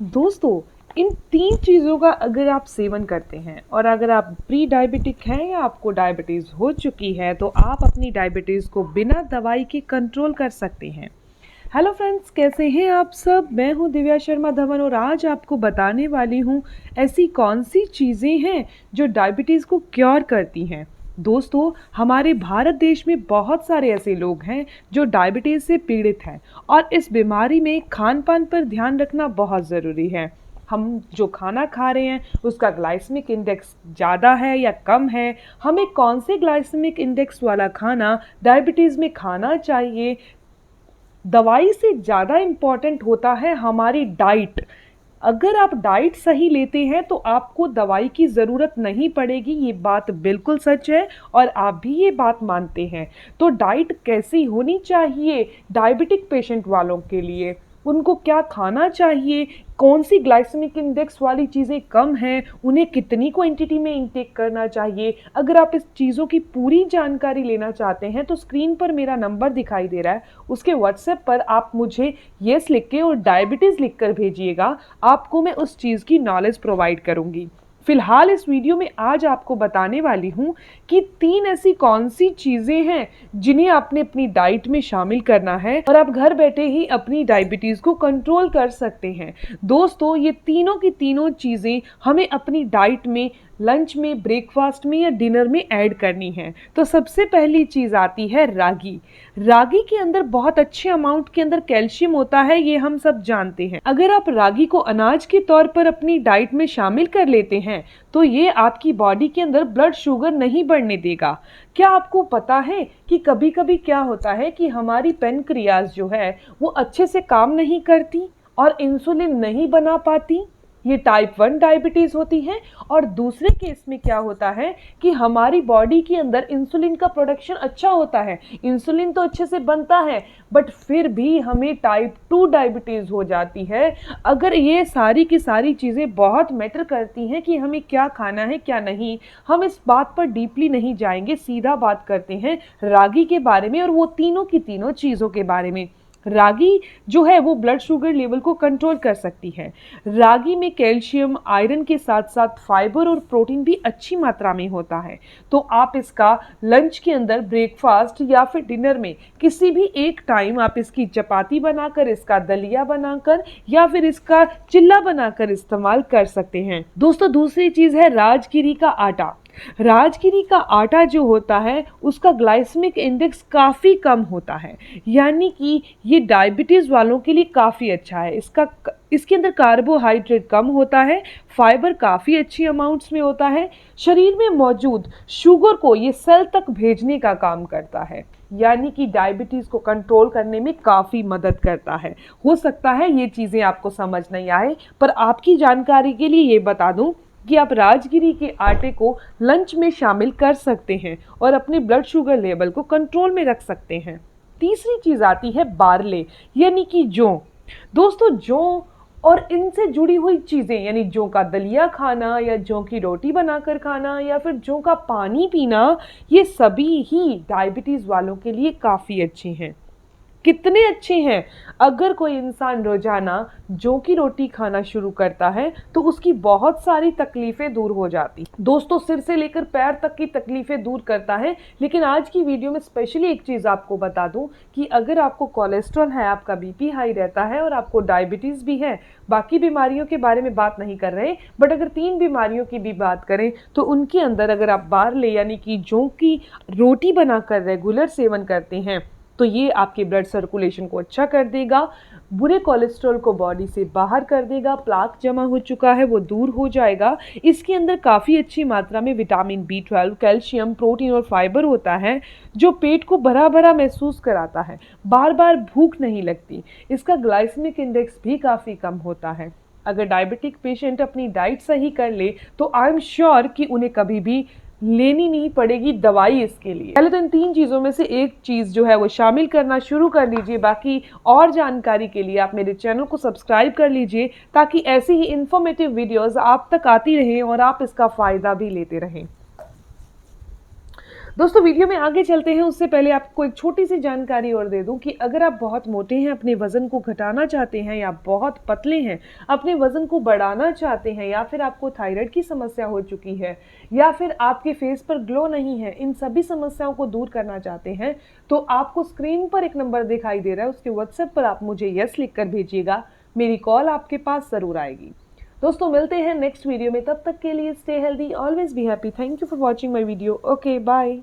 दोस्तों, इन 3 चीज़ों का अगर आप सेवन करते हैं और अगर आप प्री डायबिटिक हैं या आपको डायबिटीज़ हो चुकी है, तो आप अपनी डायबिटीज़ को बिना दवाई के कंट्रोल कर सकते हैं। हेलो फ्रेंड्स, कैसे हैं आप सब? मैं हूं दिव्या शर्मा धवन और आज आपको बताने वाली हूं ऐसी कौन सी चीज़ें हैं जो डायबिटीज़ को क्योर करती हैं। दोस्तों, हमारे भारत देश में बहुत सारे ऐसे लोग हैं जो डायबिटीज़ से पीड़ित हैं और इस बीमारी में खान पान पर ध्यान रखना बहुत ज़रूरी है। हम जो खाना खा रहे हैं उसका ग्लाइसेमिक इंडेक्स ज़्यादा है या कम है, हमें कौन से ग्लाइसेमिक इंडेक्स वाला खाना डायबिटीज़ में खाना चाहिए। दवाई से ज़्यादा इम्पॉर्टेंट होता है हमारी डाइट। अगर आप डाइट सही लेते हैं तो आपको दवाई की ज़रूरत नहीं पड़ेगी, ये बात बिल्कुल सच है और आप भी ये बात मानते हैं। तो डाइट कैसी होनी चाहिए डायबिटिक पेशेंट वालों के लिए, उनको क्या खाना चाहिए, कौन सी ग्लाइसेमिक इंडेक्स वाली चीज़ें कम हैं, उन्हें कितनी क्वांटिटी में इंटेक करना चाहिए। अगर आप इस चीज़ों की पूरी जानकारी लेना चाहते हैं तो स्क्रीन पर मेरा नंबर दिखाई दे रहा है, उसके व्हाट्सएप पर आप मुझे येस लिख के और डायबिटीज़ लिख कर भेजिएगा। आपको मैं उस चीज़ की नॉलेज प्रोवाइड करूँगी। फिलहाल इस वीडियो में आज आपको बताने वाली हूँ कि 3 ऐसी कौन सी चीज़ें हैं जिन्हें आपने अपनी डाइट में शामिल करना है और आप घर बैठे ही अपनी डायबिटीज़ को कंट्रोल कर सकते हैं। दोस्तों, ये तीनों की तीनों चीज़ें हमें अपनी डाइट में, लंच में, ब्रेकफास्ट में या डिनर में ऐड करनी है। तो सबसे पहली चीज़ आती है रागी। रागी के अंदर बहुत अच्छे अमाउंट के अंदर कैल्शियम होता है, ये हम सब जानते हैं। अगर आप रागी को अनाज के तौर पर अपनी डाइट में शामिल कर लेते हैं तो ये आपकी बॉडी के अंदर ब्लड शुगर नहीं बढ़ने देगा। क्या आपको पता है कि कभी कभी क्या होता है कि हमारी पेनक्रियाज जो है वो अच्छे से काम नहीं करती और इंसुलिन नहीं बना पाती, ये टाइप 1 डायबिटीज़ होती है। और दूसरे केस में क्या होता है कि हमारी बॉडी के अंदर इंसुलिन का प्रोडक्शन अच्छा होता है, इंसुलिन तो अच्छे से बनता है, बट फिर भी हमें टाइप 2 डायबिटीज़ हो जाती है। अगर ये सारी की सारी चीज़ें बहुत मैटर करती हैं कि हमें क्या खाना है क्या नहीं, हम इस बात पर डीपली नहीं जाएंगे, सीधा बात करते हैं रागी के बारे में और वो तीनों की तीनों चीज़ों के बारे में। रागी जो है वो ब्लड शुगर लेवल को कंट्रोल कर सकती है। रागी में कैल्शियम, आयरन के साथ साथ फाइबर और प्रोटीन भी अच्छी मात्रा में होता है। तो आप इसका लंच के अंदर, ब्रेकफास्ट या फिर डिनर में किसी भी एक टाइम आप इसकी चपाती बनाकर, इसका दलिया बनाकर या फिर इसका चिल्ला बनाकर इस्तेमाल कर सकते हैं। दोस्तों, दूसरी चीज़ है राजगिरी का आटा। राजगिरी का आटा जो होता है उसका ग्लाइसेमिक इंडेक्स काफ़ी कम होता है, यानी कि ये डायबिटीज़ वालों के लिए काफ़ी अच्छा है। इसके अंदर कार्बोहाइड्रेट कम होता है, फाइबर काफ़ी अच्छी अमाउंट्स में होता है, शरीर में मौजूद शुगर को ये सेल तक भेजने का काम करता है, यानी कि डायबिटीज़ को कंट्रोल करने में काफ़ी मदद करता है। हो सकता है ये चीज़ें आपको समझ नहीं आए, पर आपकी जानकारी के लिए ये बता दूं कि आप राजगिरी के आटे को लंच में शामिल कर सकते हैं और अपने ब्लड शुगर लेवल को कंट्रोल में रख सकते हैं। तीसरी चीज़ आती है बार्ले, यानी कि जौ। दोस्तों, जौ और इनसे जुड़ी हुई चीज़ें, यानी जौ का दलिया खाना या जौ की रोटी बनाकर खाना या फिर जौ का पानी पीना, ये सभी ही डायबिटीज़ वालों के लिए काफ़ी अच्छे हैं। कितने अच्छे हैं? अगर कोई इंसान रोजाना जौ की रोटी खाना शुरू करता है तो उसकी बहुत सारी तकलीफें दूर हो जाती। दोस्तों, सिर से लेकर पैर तक की तकलीफें दूर करता है। लेकिन आज की वीडियो में स्पेशली एक चीज़ आपको बता दूं कि अगर आपको कोलेस्ट्रॉल है, आपका बीपी हाई रहता है और आपको डायबिटीज़ भी है, बाकी बीमारियों के बारे में बात नहीं कर रहे, बट अगर 3 बीमारियों की भी बात करें तो उनके अंदर अगर आप बार्ले यानी कि जौ की रोटी बनाकर रेगुलर सेवन करते हैं तो ये आपके ब्लड सर्कुलेशन को अच्छा कर देगा, बुरे कोलेस्ट्रॉल को बॉडी से बाहर कर देगा, प्लाक जमा हो चुका है वो दूर हो जाएगा। इसके अंदर काफ़ी अच्छी मात्रा में विटामिन B12, कैल्शियम, प्रोटीन और फाइबर होता है जो पेट को भरा भरा महसूस कराता है, बार बार भूख नहीं लगती। इसका ग्लाइसेमिक इंडेक्स भी काफ़ी कम होता है। अगर डायबिटिक पेशेंट अपनी डाइट सही कर ले तो आई एम श्योर कि उन्हें कभी भी लेनी नहीं पड़ेगी दवाई इसके लिए। पहले तो इन 3 चीज़ों में से एक चीज़ जो है वो शामिल करना शुरू कर लीजिए। बाकी और जानकारी के लिए आप मेरे चैनल को सब्सक्राइब कर लीजिए ताकि ऐसी ही इंफॉर्मेटिव वीडियोस आप तक आती रहें और आप इसका फ़ायदा भी लेते रहें। दोस्तों वीडियो में आगे चलते हैं उससे पहले आपको एक छोटी सी जानकारी और दे दूं कि अगर आप बहुत मोटे हैं, अपने वजन को घटाना चाहते हैं, या बहुत पतले हैं, अपने वजन को बढ़ाना चाहते हैं, या फिर आपको थायराइड की समस्या हो चुकी है, या फिर आपके फेस पर ग्लो नहीं है, इन सभी समस्याओं को दूर करना चाहते हैं, तो आपको स्क्रीन पर एक नंबर दिखाई दे रहा है, उसके व्हाट्सएप पर आप मुझे यस लिख कर भेजिएगा। मेरी कॉल आपके पास जरूर आएगी। दोस्तों मिलते हैं नेक्स्ट वीडियो में, तब तक के लिए stay healthy, always be happy. Thank you for watching my video. Okay bye.